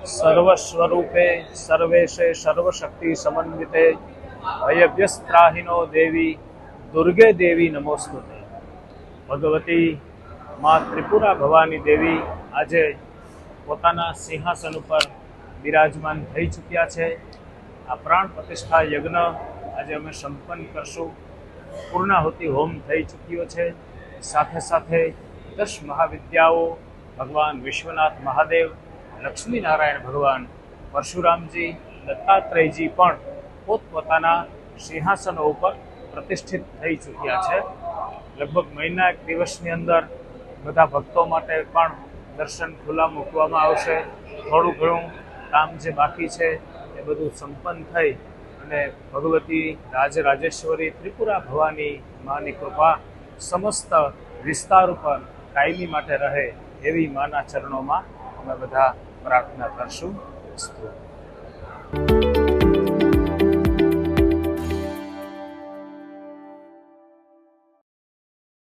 સર્વસ્વરૂપે સર્વેશે સર્વશક્તિ સમન્વિતે ભયવ્યસ્ત્રાહિનો દેવી દુર્ગે દેવી નમોસ્તુતે। ભગવતી મા ત્રિપુરા ભવાની દેવી આજે પોતાના સિંહાસન ઉપર બિરાજમાન થઈ ચૂક્યા છે। આ પ્રાણ પ્રતિષ્ઠા યજ્ઞ આજે અમે સંપન્ન કરશું। પૂર્ણાહુતિ હોમ થઈ ચૂક્યો છે। સાથે સાથે 10 મહાવિદ્યાઓ ભગવાન વિશ્વનાથ મહાદેવ, લક્ષ્મીનારાયણ ભગવાન, પરશુરામજી, દત્તાત્રેયજી પણ પોતપોતાના સિંહાસનો ઉપર પ્રતિષ્ઠિત થઈ ચૂક્યા છે। લગભગ મહિના એક દિવસની અંદર બધા ભક્તો માટે પણ દર્શન ખુલ્લા મૂકવામાં આવશે। થોડું ઘણું કામ જે બાકી છે એ બધું સંપન્ન થઈ અને ભગવતી રાજરાજેશ્વરી ત્રિપુરા ભવાની માની કૃપા સમસ્ત વિસ્તાર ઉપર કાયમી માટે રહે એવી માના ચરણોમાં અમે બધા પ્રાર્થના કરશું।